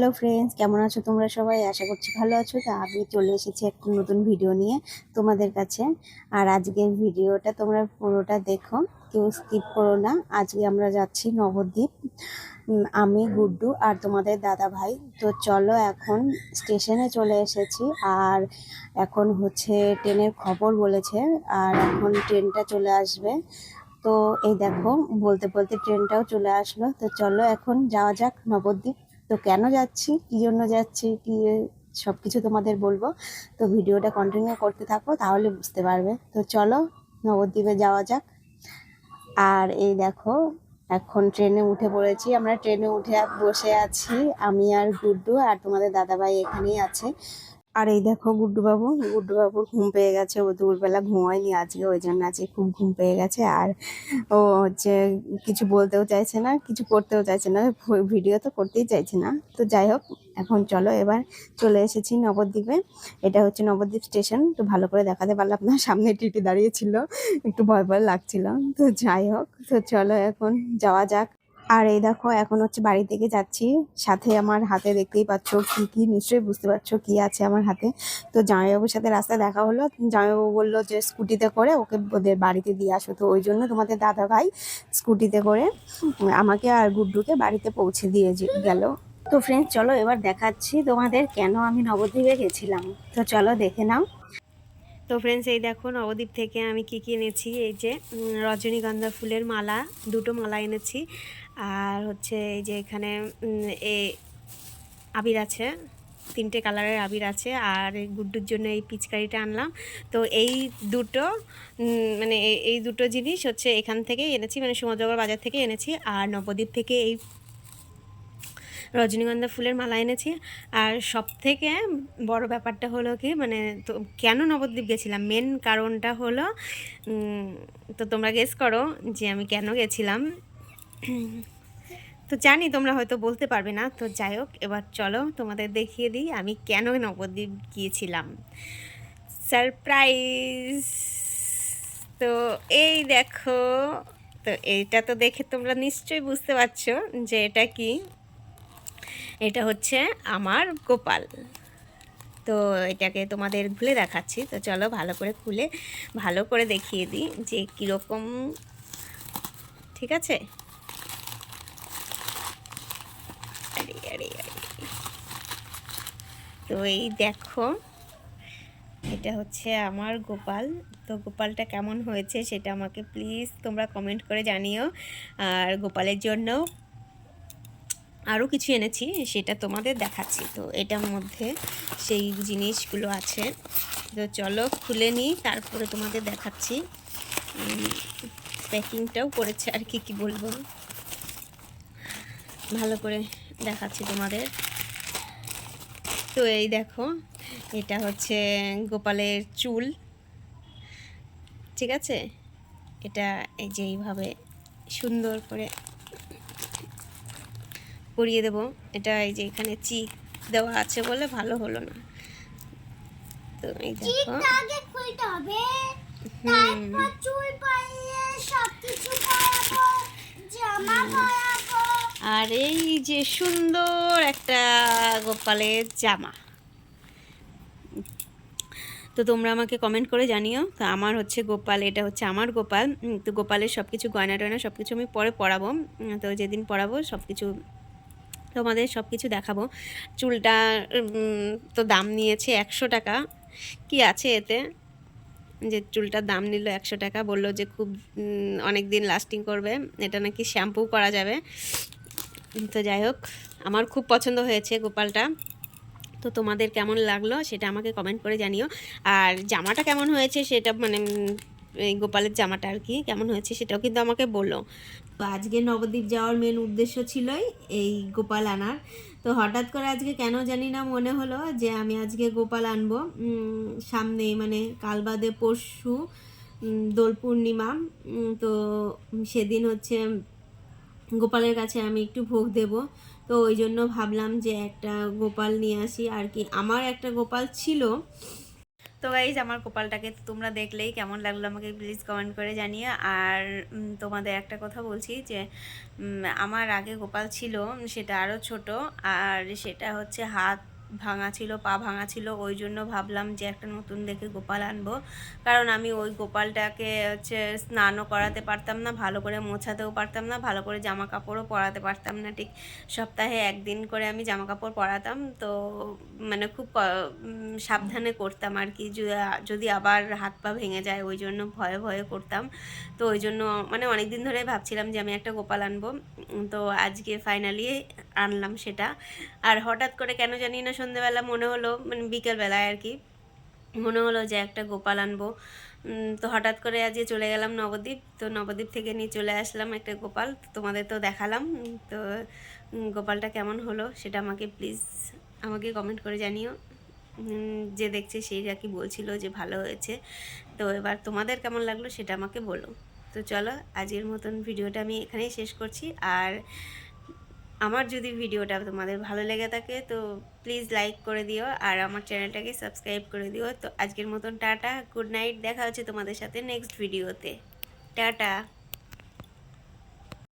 Hello friends, কেমন আছো তোমরা সবাই? আশা করছি ভালো আছো। তো আমি চলে এসেছি একটা নতুন ভিডিও নিয়ে তোমাদের কাছে। আর আজকের ভিডিওটা তোমরা পুরোটা দেখো, কেউ স্কিপ করো না। আজকে আমরা যাচ্ছি নবদ্বীপ, আমি, গুড্ডু আর তোমাদের দাদা ভাই। তো চলো, এখন স্টেশনে চলে এসেছি। আর এখন হচ্ছে ট্রেনের খবর বলেছে, আর এখন ট্রেনটা চলে আসবে। তো এই দেখো, বলতে বলতে ট্রেনটাও চলে আসলো। তো চলো এখন যাওয়া যাক নবদ্বীপ। তো কেন যাচ্ছি, কি জন্য যাচ্ছি, কি সব কিছু তোমাদের বলবো। তো ভিডিওটা কন্টিনিউ করতে থাকো, তাহলে বুঝতে পারবে। তো চলো নবদ্বীপে যাওয়া যাক। আর এই দেখো, এখন ট্রেনে উঠে পড়েছি। আমরা ট্রেনে উঠে বসে আছি, আমি আর গুড্ডু, আর তোমাদের দাদাভাই এখানেই আছে। আর এই দেখো গুড্ডু বাবুর ঘুম পেয়ে গেছে। ও দুপুরবেলা ঘুমায়নি আজকে, ওই জন্য আজকে খুব ঘুম পেয়ে গেছে। আর ও হচ্ছে কিছু বলতেও চাইছে না, কিছু করতেও চাইছে না, ভিডিও তো করতেই চাইছে না। তো যাই হোক, এখন চলো এবার চলে এসেছি নবদ্বীপে। এটা হচ্ছে নবদ্বীপ স্টেশন। তো ভালো করে দেখাতে পারলাম না, সামনে টিটি দাঁড়িয়েছিল, একটু ভয় ভয় লাগছিল। তো যাই হোক, তো চলো এখন যাওয়া যাক। আর এই দেখো, এখন হচ্ছে বাড়ি থেকে যাচ্ছি। সাথে আমার হাতে দেখতেই পাচ্ছ কি কি, নিশ্চয়ই বুঝতে পারছো কি আছে আমার হাতে। তো জামাইবাবুর সাথে রাস্তায় দেখা হলো। জামাইবাবু বললো যে স্কুটিতে করে ওকে ওদের বাড়িতে দিয়ে আসো। তো ওই জন্য তোমাদের দাদা ভাই স্কুটিতে করে আমাকে আর গুড্ডুকে বাড়িতে পৌঁছে দিয়ে গেল। তো ফ্রেন্ডস, চলো এবার দেখাচ্ছি তোমাদের কেন আমি নবদ্বীপে গেছিলাম। তো চলো দেখে নাও। তো ফ্রেন্ডস, এই দেখো নবদ্বীপ থেকে আমি কি কি এনেছি। এই যে রজনীগন্ধা ফুলের মালা, দুটো মালা এনেছি। আর হচ্ছে এই যে এখানে এ আবির আছে, 3টে কালারের আবির আছে। আর গুড্ডুর জন্য এই পিচকারিটা আনলাম। তো এই দুটো মানে এই দুটো জিনিস হচ্ছে এখান থেকেই এনেছি, মানে সমুদ্রগড় বাজার থেকে এনেছি। আর নবদ্বীপ থেকে এই রজনীগন্ধা ফুলের মালা এনেছি। আর সব থেকে বড় ব্যাপারটা হলো কি, মানে তো কেন নবদ্বীপ গেছিলাম, মেন কারণটা হলো তো তোমরা গেস করো যে আমি কেন গেছিলাম। তো জানি তোমরা হয়তো বলতে পারবে না। তো যাই হোক, এবার চলো তোমাদের দেখিয়ে দিই আমি কেন নবদ্বীপ গিয়েছিলাম। সারপ্রাইজ! তো এই দেখো, তো এইটা তো দেখে তোমরা নিশ্চয়ই বুঝতে পারছো যে এটা কি। এটা হচ্ছে আমার গোপাল। তো এটাকে তোমাদের খুলে দেখাচ্ছি। তো চলো ভালো করে খুলে ভালো করে দেখিয়ে দিই যে কীরকম। ঠিক আছে? আরে আরে আরে, তো এই দেখো, এটা হচ্ছে আমার গোপাল। তো গোপালটা কেমন হয়েছে সেটা আমাকে প্লিজ তোমরা কমেন্ট করে জানিও। আর গোপালের জন্য আরও কিছু এনেছি, সেটা তোমাদের দেখাচ্ছি। তো এটার মধ্যে সেই জিনিসগুলো আছে। তো চলো খুলে নিই, তারপরে তোমাদের দেখাচ্ছি। প্যাকিংটাও করেছে, আর কি বলবো, ভালো করে দেখাচ্ছি তোমাদের। তো এই দেখো, এটা হচ্ছে গোপালের চুল। ঠিক আছে? এটা এই যে এইভাবে সুন্দর করে পরিয়ে দেব। এটা এই যে এখানে চিক দেওয়া আছে বলে ভালো হলো না। তো এই দেখো, আর এই যে সুন্দর একটা গোপালের জামা। তো তোমরা আমাকে কমেন্ট করে জানিও। তো আমার হচ্ছে গোপাল, এটা হচ্ছে আমার গোপাল। তো গোপালের সব কিছু গয়না টয়না সব কিছু আমি পরে পরাবো। তো যেদিন পরাবো সব কিছু তোমাদের সব কিছু দেখাবো। চুলটা তো দাম নিয়েছে 100 টাকা। কি আছে এতে যে চুলটার দাম নিল 100 টাকা, বললো যে খুব অনেক দিন লাস্টিং করবে, এটা নাকি শ্যাম্পু করা যাবে। তো যাই হোক, আমার খুব পছন্দ হয়েছে গোপালটা। তো তোমাদের কেমন লাগলো সেটা আমাকে কমেন্ট করে জানিও। আর জামাটা কেমন হয়েছে সেটা, মানে এই গোপালের জামাটা আর কি কেমন হয়েছে সেটাও কিন্তু আমাকে বলো। তো আজকে নবদ্বীপ যাওয়ার মেন উদ্দেশ্য ছিলই এই গোপাল আনার। তো হঠাৎ করে আজকে কেন জানি না মনে হলো যে আমি আজকে গোপাল আনবো। সামনে মানে কাল বাদে পরশু দোল পূর্ণিমা। তো সেদিন হচ্ছে গোপালের কাছে আমি একটু ভোগ দেব। তো ওই জন্য ভাবলাম যে একটা গোপাল নিয়ে আসি আর কি। আমার একটা গোপাল ছিল, তো গাইজ আমার গোপালটাকে তো তোমরা দেখলেই, কেমন লাগলো আমাকে প্লিজ কমেন্ট করে জানিয়ে। আর তোমাদের একটা কথা বলছি যে আমার আগে গোপাল ছিল, সেটা আরও ছোট, আর সেটা হচ্ছে হাত ভাঙা ছিল, পা ভাঙা ছিল, ওই জন্য ভাবলাম যে একটা নতুন দেখে গোপাল আনবো। কারণ আমি ওই গোপালটাকে হচ্ছে স্নানও করাতে পারতাম না, ভালো করে মোছাতেও পারতাম না, ভালো করে জামা কাপড়ও পরাতে পারতাম না। ঠিক সপ্তাহে একদিন করে আমি জামা কাপড় পরাতাম, তো মানে খুব সাবধানে করতাম আর কি, যদি আবার হাত পা ভেঙে যায়, ওই জন্য ভয়ে ভয়ে করতাম। তো ওই জন্য মানে অনেক দিন ধরে ভাবছিলাম যে আমি একটা গোপাল আনবো। তো আজকে ফাইনালি আনলাম সেটা। আর হঠাৎ করে কেন জানি না সন্ধেবেলা মনে হলো, মানে বিকেলবেলায় আর কি, মনে হলো যে একটা গোপাল আনবো। তো হঠাৎ করে আজকে চলে গেলাম নবদ্বীপ, তো নবদ্বীপ থেকে নিয়ে চলে আসলাম একটা গোপাল, তোমাদের তো দেখালাম। তো গোপালটা কেমন হলো সেটা আমাকে প্লিজ আমাকে কমেন্ট করে জানিও। যে দেখছে সেই আর কি বলছিল যে ভালো হয়েছে। তো এবার তোমাদের কেমন লাগলো সেটা আমাকে বলো। তো চলো আজকের মতন ভিডিওটা আমি এখানেই শেষ করছি। আর আমার যদি ভিডিওটা তোমাদের ভালো লেগে থাকে তো প্লিজ লাইক করে দিও, আর আমার চ্যানেলটাকে সাবস্ক্রাইব করে দিও। তো আজকের মতন টাটা, গুড নাইট, দেখা হচ্ছে তোমাদের সাথে নেক্সট ভিডিওতে। টাটা।